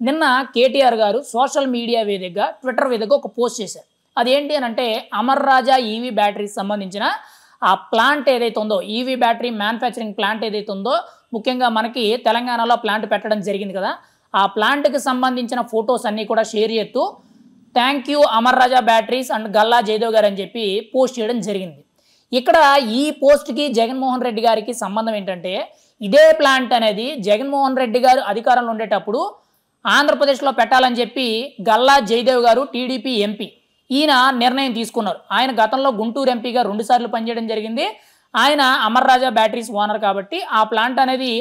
నిన్న కేటీఆర్ గారు social media వేదికగా ట్విట్టర్ వేదికగా ఒక పోస్ట్ చేశారు. అదేంటి అని అంటే అమర్ రాజా ఈవీ బ్యాటరీకి సంబంధించిన ఆ ప్లాంట్ ఏదైతే ఉందో, ఈవీ బ్యాటరీ మ్యానుఫ్యాక్చరింగ్ ప్లాంట్ ఏదైతే ఉందో, ముఖ్యంగా మనకి తెలంగాణలో ప్లాంట్ పెట్టడం జరిగింది కదా, ఆ ప్లాంట్కి సంబంధించిన ఫొటోస్ అన్నీ కూడా షేర్ చేస్తూ thank you Amar Raja batteries and Galla Jayadev గారు అని చెప్పి పోస్ట్ చేయడం జరిగింది. ఇక్కడ ఈ పోస్ట్కి జగన్మోహన్ రెడ్డి గారికి సంబంధం ఏంటంటే, ఇదే ప్లాంట్ అనేది జగన్మోహన్ రెడ్డి గారు అధికారంలో ఉండేటప్పుడు ఆంధ్రప్రదేశ్లో పెట్టాలని చెప్పి గల్లా జయదేవ్ గారు టీడీపీ ఎంపీ ఈయన నిర్ణయం తీసుకున్నారు. ఆయన గతంలో గుంటూరు ఎంపీగా 2 సార్లు పనిచేయడం జరిగింది. ఆయన అమర్ రాజా బ్యాటరీస్ ఓనర్ కాబట్టి ఆ ప్లాంట్ అనేది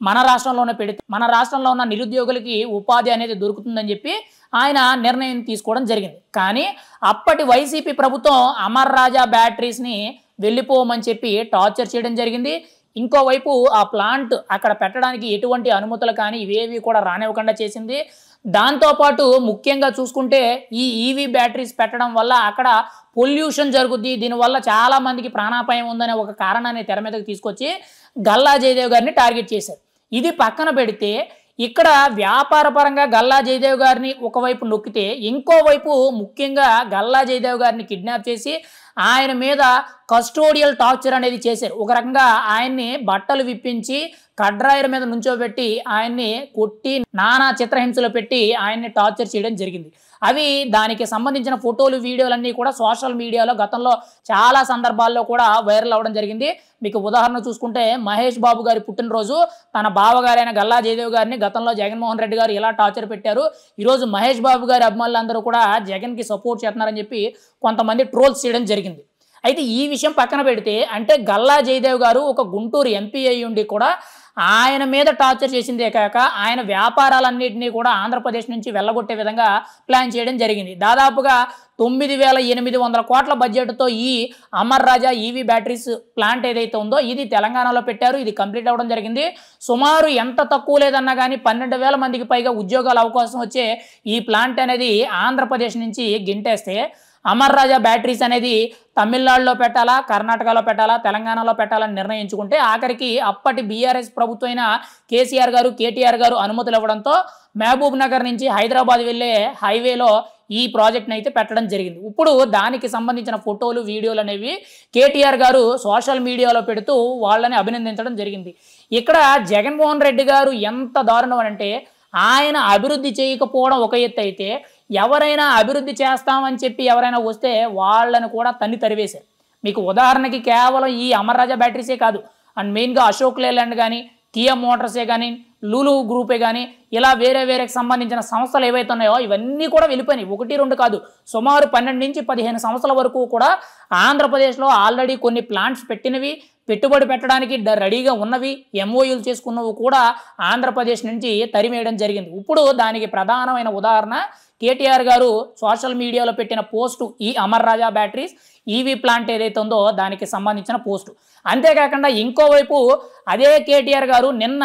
మన రాష్ట్రంలోనే పెడితే మన రాష్ట్రంలో ఉన్న నిరుద్యోగులకి ఉపాధి అనేది దొరుకుతుందని చెప్పి ఆయన నిర్ణయం తీసుకోవడం జరిగింది. కానీ అప్పటి వైసీపీ ప్రభుత్వం అమర్ రాజా బ్యాటరీస్ని వెళ్ళిపోమని చెప్పి టార్చర్ చేయడం జరిగింది. ఇంకోవైపు ఆ ప్లాంట్ అక్కడ పెట్టడానికి ఎటువంటి అనుమతులు కానీ ఇవేవి కూడా రానివ్వకుండా చేసింది. దాంతోపాటు ముఖ్యంగా చూసుకుంటే ఈ ఈవీ బ్యాటరీస్ పెట్టడం వల్ల అక్కడ పొల్యూషన్ జరుగుద్ది, దీనివల్ల చాలామందికి ప్రాణాపాయం ఉందనే ఒక కారణాన్ని తెర మీదకి తీసుకొచ్చి గల్లా జయదేవ్ గారిని టార్గెట్ చేశారు. ఇది పక్కన పెడితే ఇక్కడ వ్యాపారపరంగా గల్లా జయదేవ్ గారిని ఒకవైపు నొక్కితే, ఇంకోవైపు ముఖ్యంగా గల్లా జయదేవ్ గారిని కిడ్నాప్ చేసి ఆయన మీద కస్టోడియల్ టార్చర్ అనేది చేశారు. ఒక రకంగా ఆయన్ని బట్టలు విప్పించి కడ్రాయర్ మీద నుంచోబెట్టి ఆయన్ని కొట్టి నానా చిత్రహింసలు పెట్టి ఆయన్ని టార్చర్ చేయడం జరిగింది. అవి దానికి సంబంధించిన ఫోటోలు వీడియోలన్నీ కూడా సోషల్ మీడియాలో గతంలో చాలా సందర్భాల్లో కూడా వైరల్ అవ్వడం జరిగింది. మీకు ఉదాహరణ చూసుకుంటే మహేష్ బాబు గారి పుట్టినరోజు తన బావగారైన గల్లా జయదేవ్ గారిని గతంలో జగన్మోహన్ రెడ్డి గారు ఎలా టార్చర్ పెట్టారు, ఈరోజు మహేష్ బాబు గారి అభిమానులందరూ కూడా జగన్కి సపోర్ట్ చేస్తున్నారని చెప్పి కొంతమంది ట్రోల్స్ చేయడం జరిగింది. అయితే ఈ విషయం పక్కన పెడితే, అంటే గల్లా జయదేవ్ గారు ఒక గుంటూరు ఎంపీ అయ్యి ఉండి కూడా ఆయన మీద టార్చర్ చేసిందే కాక ఆయన వ్యాపారాలన్నింటినీ కూడా ఆంధ్రప్రదేశ్ నుంచి వెళ్ళగొట్టే విధంగా ప్లాన్ చేయడం జరిగింది. దాదాపుగా 9,800 కోట్ల బడ్జెట్తో ఈ అమర్ రాజా ఈవీ బ్యాటరీస్ ప్లాంట్ ఏదైతే ఉందో ఇది తెలంగాణలో పెట్టారు. ఇది కంప్లీట్ అవ్వడం జరిగింది. సుమారు ఎంత తక్కువ లేదన్నా కానీ 12,000 మందికి పైగా ఉద్యోగాల అవకాశం వచ్చే ఈ ప్లాంట్ అనేది ఆంధ్రప్రదేశ్ నుంచి గింటేస్తే, అమర్ రాజా బ్యాటరీస్ అనేది తమిళనాడులో పెట్టాలా, కర్ణాటకలో పెట్టాలా, తెలంగాణలో పెట్టాలని నిర్ణయించుకుంటే ఆఖరికి అప్పటి బీఆర్ఎస్ ప్రభుత్వం అయిన కేసీఆర్ గారు, కేటీఆర్ గారు అనుమతులు ఇవ్వడంతో మహబూబ్ నగర్ నుంచి హైదరాబాద్ వెళ్ళే హైవేలో ఈ ప్రాజెక్ట్ని అయితే పెట్టడం జరిగింది. ఇప్పుడు దానికి సంబంధించిన ఫోటోలు, వీడియోలు అనేవి కేటీఆర్ గారు సోషల్ మీడియాలో పెడుతూ వాళ్ళని అభినందించడం జరిగింది. ఇక్కడ జగన్మోహన్ రెడ్డి గారు ఎంత దారుణం అంటే, ఆయన అభివృద్ధి చేయకపోవడం ఒక ఎత్తు అయితే, ఎవరైనా అభివృద్ధి చేస్తామని చెప్పి ఎవరైనా వస్తే వాళ్ళని కూడా తరివేశారు. మీకు ఉదాహరణకి కేవలం ఈ అమర్ రాజా బ్యాటరీసే కాదు, అండ్ మెయిన్గా అశోక్ లేలాండ్ కానీ, కియా మోటార్సే కానీ, లూలు గ్రూపే కానీ, ఇలా వేరేకి సంబంధించిన సంస్థలు ఏవైతే ఉన్నాయో ఇవన్నీ కూడా వెళ్ళిపోయినాయి. 1, 2 కాదు, సుమారు 12 నుంచి 15 సంవత్సరాల వరకు కూడా ఆంధ్రప్రదేశ్లో ఆల్రెడీ కొన్ని ప్లాంట్స్ పెట్టినవి, పెట్టుబడి పెట్టడానికి రెడీగా ఉన్నవి, ఎంఓయూలు చేసుకున్నవి కూడా ఆంధ్రప్రదేశ్ నుంచి తరిమేయడం జరిగింది. ఇప్పుడు దానికి ప్రధానమైన ఉదాహరణ కేటీఆర్ గారు సోషల్ మీడియాలో పెట్టిన పోస్టు, ఈ Amar Raja batteries EV plant ఏదైతే ఉందో దానికి సంబంధించిన పోస్టు. అంతేకాకుండా ఇంకోవైపు అదే కేటీఆర్ గారు నిన్న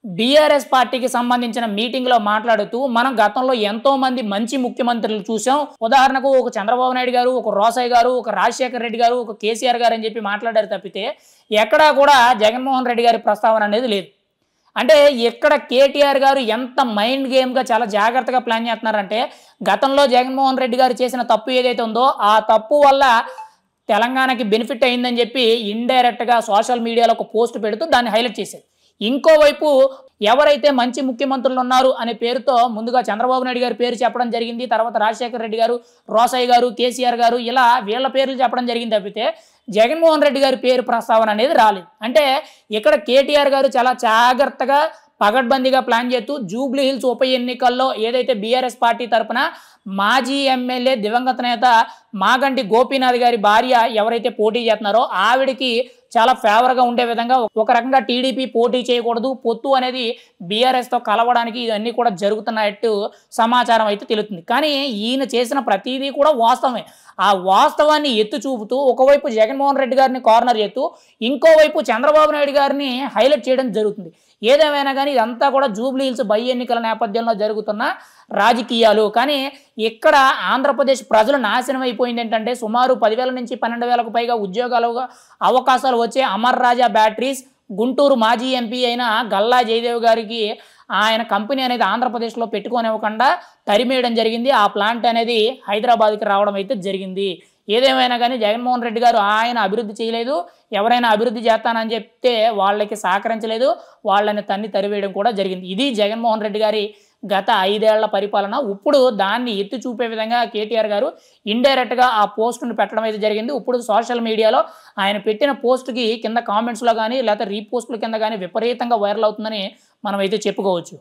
బీఆర్ఎస్ పార్టీకి సంబంధించిన మీటింగ్లో మాట్లాడుతూ, మనం గతంలో ఎంతోమంది మంచి ముఖ్యమంత్రులు చూసాం, ఉదాహరణకు ఒక చంద్రబాబు నాయుడు గారు, ఒక రోసయ్య గారు, ఒక రాజశేఖర్ రెడ్డి గారు, ఒక కేసీఆర్ గారు అని చెప్పి మాట్లాడారు తప్పితే ఎక్కడా కూడా జగన్మోహన్ రెడ్డి గారి ప్రస్తావన అనేది లేదు. అంటే ఇక్కడ కేటీఆర్ గారు ఎంత మైండ్ గేమ్గా చాలా జాగ్రత్తగా ప్లాన్ చేస్తున్నారంటే, గతంలో జగన్మోహన్ రెడ్డి గారు చేసిన తప్పు ఏదైతే ఉందో ఆ తప్పు వల్ల తెలంగాణకి బెనిఫిట్ అయిందని చెప్పి ఇండైరెక్ట్గా సోషల్ మీడియాలో ఒక పోస్ట్ పెడుతూ దాన్ని హైలైట్ చేశారు. ఇంకోవైపు ఎవరైతే మంచి ముఖ్యమంత్రులు ఉన్నారు అనే పేరుతో ముందుగా చంద్రబాబు నాయుడు గారి పేరు చెప్పడం జరిగింది, తర్వాత రాజశేఖర్ రెడ్డి గారు, రోసయ్య గారు, కేసీఆర్ గారు, ఇలా వీళ్ళ పేర్లు చెప్పడం జరిగింది తప్పితే జగన్మోహన్ రెడ్డి గారి పేరు ప్రస్తావన అనేది రాలేదు. అంటే ఇక్కడ కేటీఆర్ గారు చాలా జాగ్రత్తగా పగడ్బందీగా ప్లాన్ చేస్తూ జూబ్లీ హిల్స్ ఉప ఎన్నికల్లో ఏదైతే బీఆర్ఎస్ పార్టీ తరఫున మాజీ ఎమ్మెల్యే దివంగత నేత మాగంటి గోపీనాథ్ గారి భార్య ఎవరైతే పోటీ చేస్తున్నారో ఆవిడికి చాలా ఫేవర్గా ఉండే విధంగా ఒక రకంగా టీడీపీ పోటీ చేయకూడదు, పొత్తు అనేది బీఆర్ఎస్తో కలవడానికి ఇవన్నీ కూడా జరుగుతున్నట్టు సమాచారం అయితే తెలుస్తుంది. కానీ ఈయన చేసిన ప్రతిదీ కూడా వాస్తవమే. ఆ వాస్తవాన్ని ఎత్తు చూపుతూ ఒకవైపు జగన్మోహన్ రెడ్డి గారిని కార్నర్ చేస్తూ ఇంకోవైపు చంద్రబాబు నాయుడు గారిని హైలైట్ చేయడం జరుగుతుంది. ఏదేమైనా కానీ ఇదంతా కూడా జూబ్లీ హిల్స్ బై ఎన్నికల నేపథ్యంలో జరుగుతున్న రాజకీయాలు. కానీ ఇక్కడ ఆంధ్రప్రదేశ్ ప్రజలు నాశనం అయిపోయింది ఏంటంటే, సుమారు 10,000 నుంచి 12,000కు పైగా ఉద్యోగాలు అవకాశాలు వచ్చే అమర్ రాజా బ్యాటరీస్ గుంటూరు మాజీ ఎంపీ అయిన గల్లా జయదేవ్ గారికి ఆయన కంపెనీ అనేది ఆంధ్రప్రదేశ్లో పెట్టుకోనివ్వకుండా తరిమేయడం జరిగింది. ఆ ప్లాంట్ అనేది హైదరాబాద్కి రావడం అయితే జరిగింది. ఏదేమైనా కానీ జగన్మోహన్ రెడ్డి గారు ఆయన అభివృద్ధి చేయలేదు. ఎవరైనా అభివృద్ధి చేస్తానని చెప్తే వాళ్ళకి సహకరించలేదు. వాళ్ళని తరివేయడం కూడా జరిగింది. ఇది జగన్మోహన్ రెడ్డి గారి గత 5 ఏళ్ల పరిపాలన. ఇప్పుడు దాన్ని ఎత్తి చూపే విధంగా కేటీఆర్ గారు ఇండైరెక్ట్గా ఆ పోస్టును పెట్టడం అయితే జరిగింది. ఇప్పుడు సోషల్ మీడియాలో ఆయన పెట్టిన పోస్ట్కి కింద కామెంట్స్లో కానీ లేకపోతే రీపోస్టుల కింద కానీ విపరీతంగా వైరల్ అవుతుందని మనం అయితే చెప్పుకోవచ్చు.